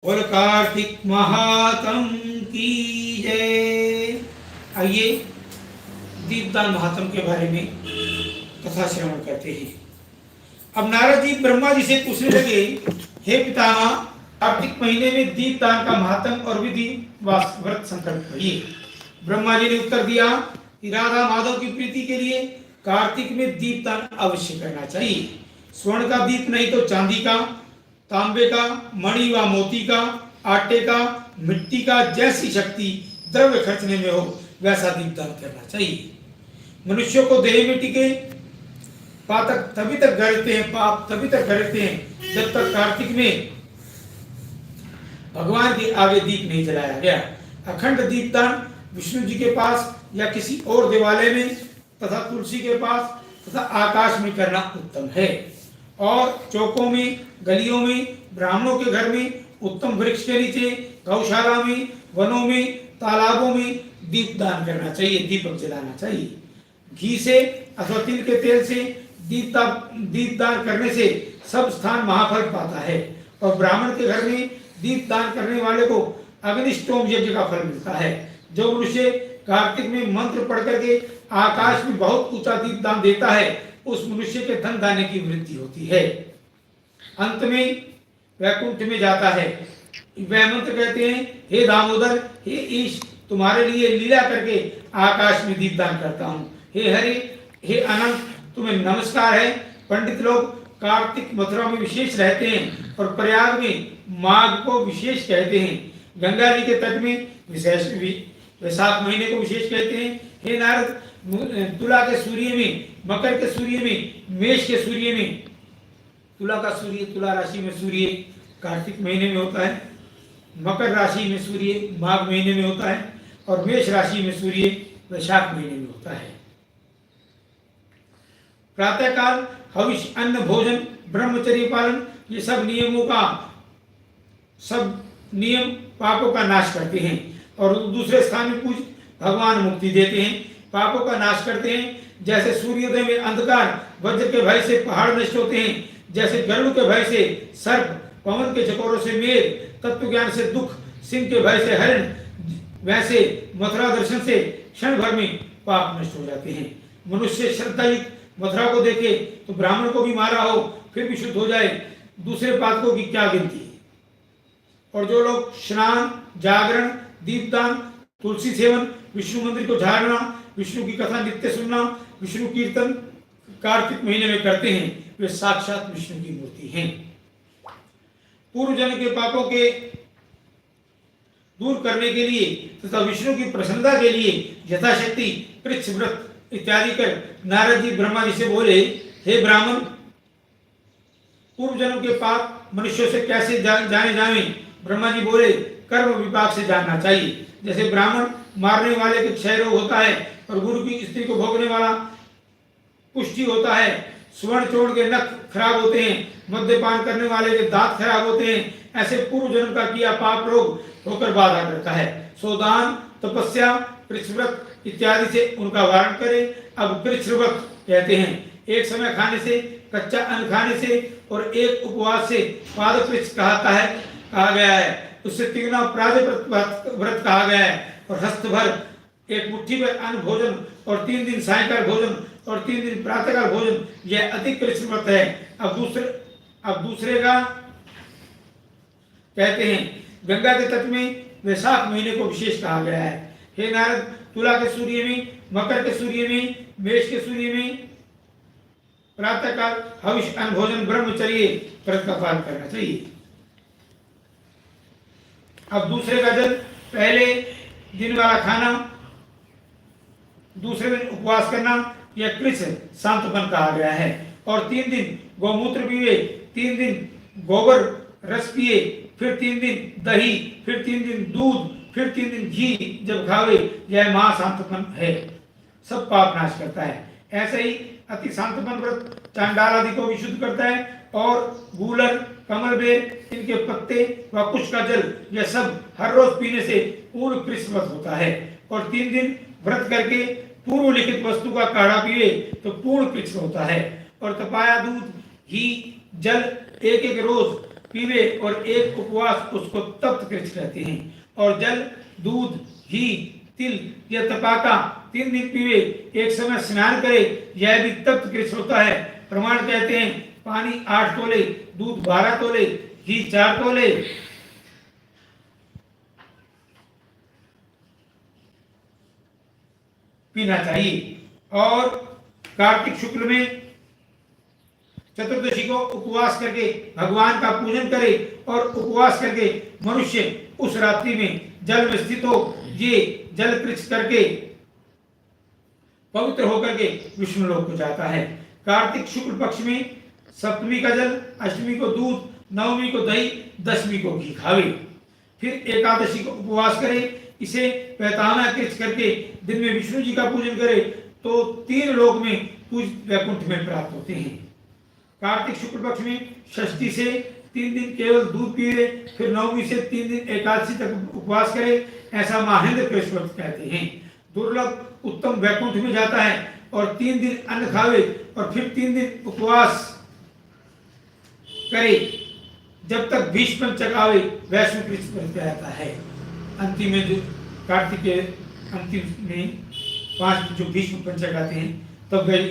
बोल कार्तिक महात्म की जय। आइए दीपदान महात्म के बारे में कथा श्रवण करते हैं। अब नारद जी ब्रह्मा जी से पूछने लगे, हे पितामह, कार्तिक महीने में दीपदान का महात्म और विधि व्रत संकल्प करिए। ब्रह्मा जी ने उत्तर दिया कि राधा माधव की प्रीति के लिए कार्तिक में दीपदान अवश्य करना चाहिए। स्वर्ण का दीप नहीं तो चांदी का, तांबे का, मणि व मोती का, आटे का, मिट्टी का, जैसी शक्ति द्रव्य खर्चने में हो वैसा दीपदान करना चाहिए। मनुष्यों को देह में टिके पातक तभी तक गढ़ते हैं, पाप तभी तक गढ़ते हैं जब तक कार्तिक में भगवान के आगे दीप नहीं जलाया गया। अखंड दीपदान विष्णु जी के पास या किसी और देवालय में तथा तुलसी के पास तथा आकाश में करना उत्तम है। और चौकों में, गलियों में, ब्राह्मणों के घर में, उत्तम वृक्ष के नीचे, गौशाला में, वनों में, तालाबों में दीपदान करना चाहिए, दीपक जलाना चाहिए। घी से अथवा तिल के तेल से दीपदान करने से सब स्थान महाफल पाता है। और ब्राह्मण के घर में दीपदान करने वाले को अग्निष्टोम यज्ञ का फल मिलता है। जो मनुष्य कार्तिक में मंत्र पढ़ करके आकाश में बहुत ऊंचा दीपदान देता है उस मनुष्य के धन धान्य की वृद्धि होती है। अंत में वैकुंठ में जाता है। वह मंत्र कहते हैं, हे दामोदर, हे ईश, तुम्हारे लिए लीला करके आकाश में दीपदान करता हूँ। हे हरि, हे अनंत, तुम्हें नमस्कार है। पंडित लोग कार्तिक मथुरा में विशेष रहते हैं और प्रयाग में माघ को विशेष कहते हैं। गंगा जी के तट में विशेष वैशाख महीने को विशेष कहते हैं। हे नारद, तुला के सूर्य में, मकर के सूर्य में, मेष के सूर्य में, तुला का सूर्य तुला राशि में सूर्य कार्तिक महीने में होता है, मकर राशि में सूर्य माघ महीने में होता है और मेष राशि में सूर्य वैशाख महीने में होता है। प्रातःकाल हविष, अन्न भोजन, ब्रह्मचर्य पालन, ये सब नियम पापों का नाश करते हैं। और दूसरे स्थान में पूज भगवान मुक्ति देते हैं, पापों का नाश करते हैं। जैसे सूर्योदय में अंधकार, वज्र के भय से पहाड़ नष्ट होते हैं, जैसे गरुड़ के भय से सर्प, पवन के चकोरों से मेघ, तत्व ज्ञान से दुख, सिंह के भय से हरण, वैसे मथुरा दर्शन से क्षण भर में पाप नष्ट हो जाते हैं। मनुष्य श्रद्धायुक्त मथुरा को देखे तो ब्राह्मण को भी मारा हो फिर भी शुद्ध हो जाए, दूसरे पातकों की क्या गिनती है। और जो लोग स्नान, जागरण, दीपदान, तुलसी सेवन, विष्णु मंदिर को झाड़ना, विष्णु की कथा नित्य सुनना, विष्णु कीर्तन कार्तिक महीने में करते हैं, वे साक्षात विष्णु की मूर्ति हैं। पूर्व जन्म के पापों के दूर करने के लिए तथा विष्णु की प्रसन्नता के लिए यथाशक्ति कृच्छ व्रत इत्यादि कर नारद जी ब्रह्मा जी से बोले, हे ब्राह्मण, पूर्व जन्म के पाप मनुष्यों से कैसे जाने जावे। ब्रह्मा जी बोले, कर्म विपाक से जानना चाहिए। जैसे ब्राह्मण मारने वाले के क्षय रोग होता है और गुरु की स्त्री को भोगने वाला पुष्टि होता है, स्वर्ण चोड़ के नख खराब होते हैं, मद्यपान करने वाले के दांत खराब होते हैं, ऐसे पूर्व जन्म का किया पाप रोग होकर बाधा करता है। सोदान, तपस्या, कृच्छव्रत इत्यादि से उनका वारण करे। अब कृच्छव्रत कहते हैं एक समय खाने से, कच्चा अन्न खाने से और एक उपवास से पादकृच्छ कहा गया है। उससे तिगुना प्रातः व्रत कहा गया है। और हस्त भर एक मुट्ठी भर अन्न भोजन और 3 दिन सायंकाल भोजन और 3 दिन प्रातःकाल भोजन, यह अति कृच्छ व्रत है। अब दूसरे का कहते हैं गंगा के तट में वैशाख महीने को विशेष कहा गया है। हे नारद, तुला के सूर्य में, मकर के सूर्य में, मेष के सूर्य में प्रातःकाल हविष, अन्न भोजन, ब्रह्मचर्य व्रत का पालन करना चाहिए। अब दूसरे का जल, पहले दिन वाला खाना, दूसरे दिन उपवास करना, यह कृच्छ शांतपन कहा गया है। और 3 दिन गौमूत्र पिए, 3 दिन गोबर रस पिए, फिर 3 दिन दही, फिर 3 दिन दूध, फिर 3 दिन घी जब खावे, यह महाशांतपन है, सब पाप नाश करता है। ऐसे ही अति शांतपन व्रत चांडाल आदि को भी शुद्ध करता है। और गूलर, कमल बेर, इनके पत्ते व कुश का जल, यह सब हर रोज पीने से पूर्ण कृच्छ व्रत होता है। और 3 दिन व्रत करके पूर्व लिखित वस्तु का काढ़ा पिए तो पूर्ण कृच्छ होता है। और तपाया दूध, घी, जल एक रोज पीवे और एक उपवास उसको तप्त कृच कहते हैं। और जल, दूध, घी, तिल या तपाका 3 दिन पीवे, एक समय स्नान करे, यह भी तप्त कृच होता है। प्रमाण कहते हैं पानी 8 तोले, दूध 12 तोले, घी 4 तोले पीना चाहिए। और कार्तिक शुक्ल में चतुर्दशी को उपवास करके भगवान का पूजन करे और उपवास करके मनुष्य उस रात्रि में जल में स्थित हो ये जल कृच करके पवित्र होकर के विष्णु लोक को जाता है। कार्तिक शुक्ल पक्ष में सप्तमी का जल, अष्टमी को दूध, नवमी को दही, दशमी को घी खावे। फिर एकादशी को उपवास करे, इसे पैताना कृच करके दिन में विष्णु जी का पूजन करे तो 3 लोक में पूज वैकुंठ में प्राप्त होते हैं। कार्तिक शुक्ल पक्ष में षष्ठी से 3 दिन केवल दूध पिए, फिर नवमी से 3 दिन एकादशी तक उपवास करे, ऐसा महेंद्र कृष्ण व्रत कहते हैं। दुर्लभ उत्तम वैकुंठ में जाता है और 3 दिन अन्न खावे और फिर 3 दिन उपवास करे जब तक भीष्म पंचक आवे, वैष्णव कृष्ण व्रत कहता है। अंतिम में जो कार्तिक के अंतिम में 5 जो भीष्म पंचक आते हैं तब वह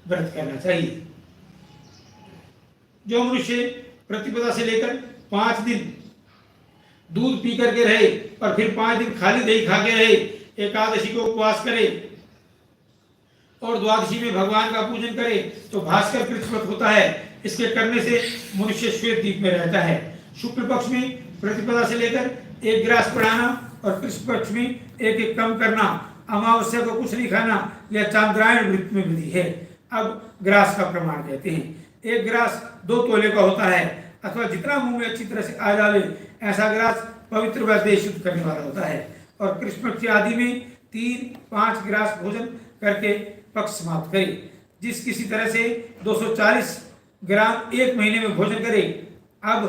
व्रत करना चाहिए। जो मनुष्य प्रतिपदा से लेकर 5 दिन दूध पी करके रहे और फिर 5 दिन खाली दही खा के रहे, एकादशी को उपवास करे और द्वादशी में भगवान का पूजन करे तो भास्कर कृष्ण व्रत होता है। इसके करने से मनुष्य श्वेत द्वीप में रहता है। शुक्ल पक्ष में प्रतिपदा से लेकर 1 ग्रास बढ़ाना और कृष्ण पक्ष में 1 कम करना, अमावस्या को कुछ नहीं खाना, यह चांद्रायण वृत्त में विधि है। अब ग्रास का प्रमाण कहते हैं। 1 ग्रास 2 तोले का होता है अथवा जितना मुंह में अच्छी तरह से आ जावे ऐसा ग्रास पवित्र व देह शुद्ध करने वाला होता है। और कृष्ण पक्ष आदि में 3-5 ग्रास भोजन करके पक्ष समाप्त करे। जिस किसी तरह से 240 ग्राम 1 महीने में भोजन करे, अब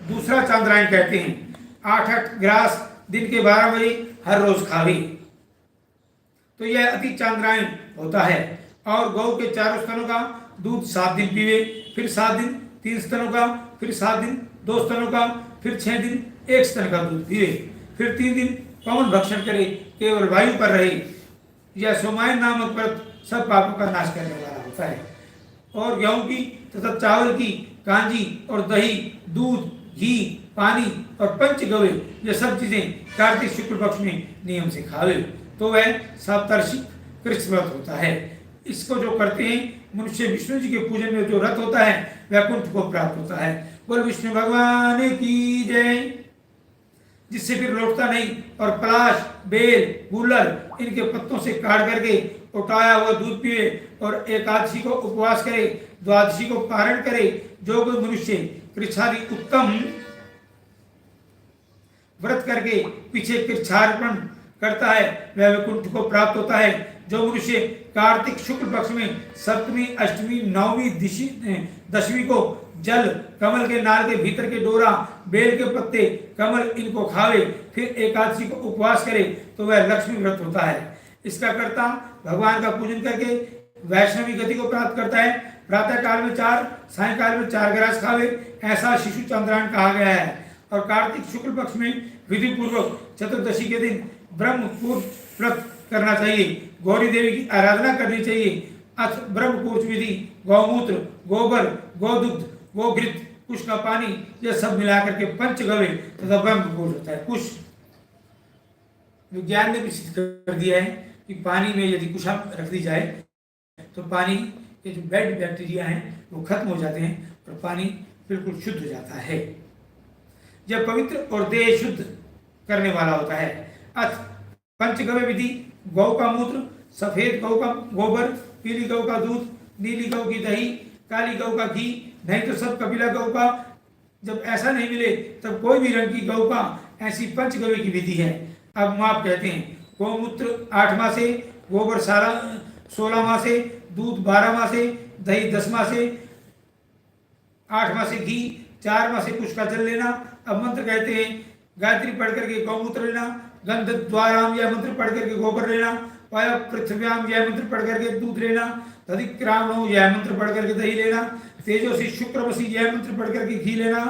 दूसरा चांद्रायण कहते हैं। 8-8 ग्रास दिन के 12 बजे हर रोज खावे तो यह अति चांद्रायण होता है। और गौ के 4 स्तनों का दूध 7 दिन पीवे, फिर 7 दिन 3 स्तनों का, फिर 7 दिन 2 स्तनों का, फिर 6 दिन 1 स्तन का दूध पीवे, फिर 3 दिन पवन भक्षण करे, केवल वायु पर रहे। यह सोमायन नामक व्रत सब पापों का नाश करने वाला होता है। और गेहूं की तथा चावल की कांजी और दही, दूध, घी, पानी और पंचगव्य ये सब चीजें कार्तिक शुक्ल पक्ष में नियम से खावे तो वह सप्तर्षि कृष्ण व्रत होता है। इसको जो करते हैं मनुष्य विष्णु जी के पूजन में जो व्रत होता है वैकुंठ को प्राप्त होता है। बोल विष्णु भगवान की जय। जिससे फिर लौटता नहीं। और पलाश, बेल, गुलर इनके पत्तों से काट करके उठाया हुआ दूध पिए और एकादशी को उपवास करे, द्वादशी को पारण करे। जो कोई मनुष्य कृच्छादि उत्तम व्रत करके पीछे कृच्छार्पण करता है वह वैकुंठ को प्राप्त होता है। जो मनुष्य कार्तिक शुक्ल पक्ष में सप्तमी, अष्टमी, नवमी, दशमी को जल, कमल के नाल के भीतर के डोरा, बेल के पत्ते, कमल इनको खावे, फिर एकादशी को उपवास करे तो वह लक्ष्मी व्रत होता है। इसका कर्ता भगवान का पूजन करके वैष्णवी गति को प्राप्त करता है। प्रातः काल में 4, सायकाल में 4 ग्रास खावे, ऐसा शिशु चंद्रायण कहा गया है। और कार्तिक शुक्ल पक्ष में विधि पूर्वक चतुर्दशी के दिन ब्रह्म पूर्व व्रत करना चाहिए। गौरी देवी की आराधना करनी चाहिए। अथ ब्रह्म पूर्व विधि गौमूत्र, गोबर, गोदुग्ध, गोघृत, कुश का पानी यह सब मिलाकर के पंचगव्य तथा ब्रह्म पूर्व होता है। कुश विज्ञान ने भी सिद्ध कर दिया है कि पानी में यदि कुश रख दी जाए तो पानी के जो बैड बैक्टीरिया हैं वो खत्म हो जाते हैं और पानी बिल्कुल शुद्ध हो जाता है। यह पवित्र और देह शुद्ध करने वाला होता है। अथ पंचगव्य विधि गौ का मूत्र, सफेद गौ का गोबर, पीली गौ का दूध, नीली गौ की दही, काली गौ का घी, नहीं तो सब कपिला गौ का। जब ऐसा नहीं मिले तब कोई भी रंग की गौ का, ऐसी पंचगव्य की विधि है। अब माप कहते हैं गौमूत्र 8 माह से, गोबर 16 माह से, दूध 12 माह से, दही 10 माह से, 8 माह से घी, 4 माह से कुश का जल लेना। अब मंत्र कहते हैं गायत्री पढ़ करके गौमूत्र लेना, गंध द्वाराम यह मंत्र पढ़ करके गोबर लेना, वायु पृथ्व्याम यह मंत्र पढ़ करके दूध लेना, तदिक्रामो यह मंत्र पढ़ करके दही लेना, तेजोसी शुक्रमसी यह मंत्र पढ़ करके घी लेना,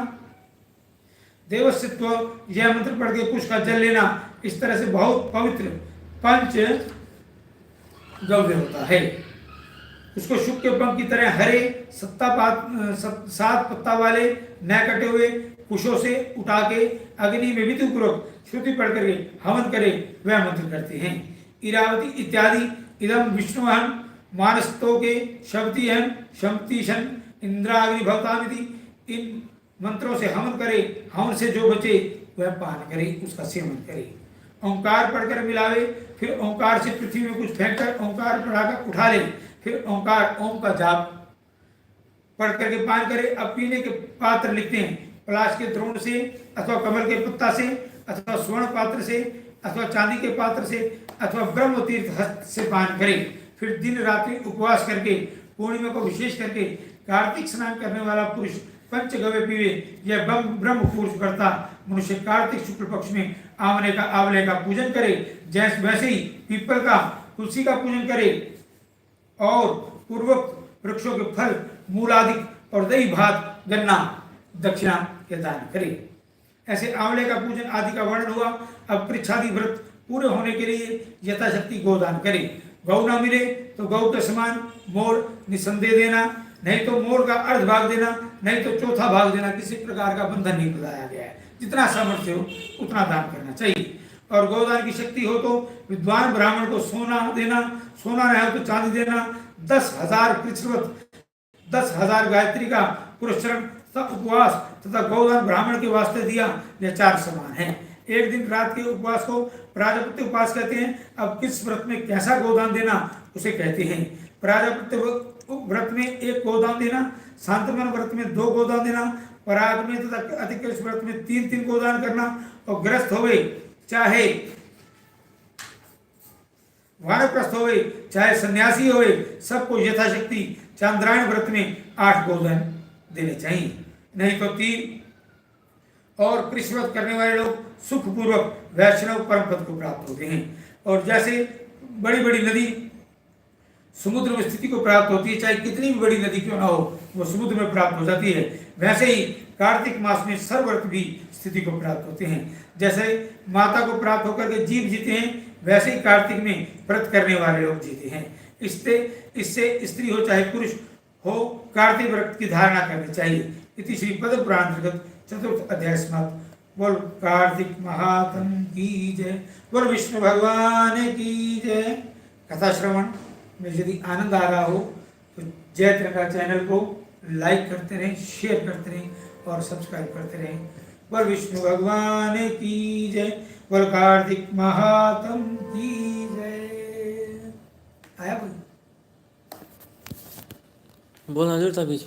देवस्व यह मंत्र पढ़ के कुश का जल लेना। इस तरह से बहुत पवित्र पंच गव्य होता है। उसको शुक के पंख की तरह हरे 7 पत्ता वाले न कटे हुए कुशों से उठा के अग्नि में विधि पूर्वक श्रुति पढ़ करके हवन करे, वह मंत्र करते हैं। इरावती इत्यादि इदम विष्णुहम मानस्तो के शब्दी हम शमतीशन इंद्राग्नि भवतामिति, इन मंत्रों से हवन करे, हवन से जो बचे वह पान करे, उसका सेवन करे। ओंकार पढ़कर मिलावे, फिर ओंकार से पृथ्वी में कुछ फेंककर ओंकार पढ़ाकर उठा ले, फिर ओंकार ओम का जाप पढ़ करके पान करे। अब पीने के पात्र लिखते हैं, पलाश के द्रोण से अथवा कमल के पत्ता से अथवा स्वर्ण पात्र से अथवा चांदी के पात्र से अथवा ब्रह्म तीर्थ हस्त से पान करे। फिर दिन रात्रि उपवास करके पूर्णिमा को विशेष करके कार्तिक स्नान करने वाला पुरुष पंचगव्य पीवे। यह ब्रह्म पुरुष करता मनुष्य कार्तिक शुक्ल पक्ष में आंवले का पूजन करे, जैसे वैसे ही पीपल का तुलसी का पूजन करे और पूर्वक वृक्षों के फल मूल आदि और दही भात गन्ना दक्षिणा के दान करे। ऐसे आंवले का पूजन आदि का वर्णन हुआ। अब पृच्छादि व्रत पूरे होने के लिए यथाशक्ति गोदान करे। गौ ना मिले तो गौ के समान मोर निसंदेह देना, नहीं तो मोर का अर्ध भाग देना, नहीं तो चौथा भाग देना। किसी प्रकार का बंधन नहीं बताया गया है, जितना सामर्थ्य हो उतना दान करना चाहिए। और गोदान की शक्ति हो तो विद्वान ब्राह्मण को सोना देना, सोना नहीं हो तो चांदी देना। 10,000 कृच्छ्रवत 10,000 गायत्री का पुरस्चरण तथा उपवास तथा गौदान ब्राह्मण के वास्ते दिया, यह 4 समान है। एक दिन रात के उपवास को प्राजापत्य उपवास कहते हैं। अब किस व्रत में कैसा गोदान देना उसे कहते हैं। प्राजापत्य व्रत में 1 गोदान देना, शांतमन व्रत में 2 गोदान देना, पराग में तथा अधिकृत व्रत में 3-3 गोदान करना। और ग्रस्त होवे चाहे वानप्रस्थ होवे चाहे सन्यासी होवे, सबको यथाशक्ति चांद्रायण व्रत में 8 गोदान देने चाहिए, नहीं तो 3। और कृष्णव्रत करने वाले लोग सुखपूर्वक वैष्णव परम पद को प्राप्त होते हैं। और जैसे बड़ी बड़ी नदी समुद्र में स्थिति को प्राप्त होती है, चाहे कितनी भी बड़ी नदी क्यों ना हो, वो समुद्र में प्राप्त हो जाती है, वैसे ही कार्तिक मास में सर्वव्रत भी स्थिति को प्राप्त होते हैं। जैसे माता को प्राप्त होकर के जीव जीते हैं, वैसे ही कार्तिक में व्रत करने वाले लोग जीते हैं। इससे स्त्री हो चाहे पुरुष हो, कार्तिक व्रत की धारणा करनी चाहिए। इति श्री पद्म पुराण अंतर्गत 4th अध्याय समाप्त। बोल कार्तिक महात्म की जय, बोल विष्णु भगवान की जय। कथा श्रवण में यदि आनंद आ रहा हो तो जय त्रिका चैनल को लाइक करते रहें, शेयर करते रहें और सब्सक्राइब करते रहें। बोल विष्णु भगवान की जय, बोल कार्तिक महात्म की जय। आया बोल बोलना जरूर था बीच में।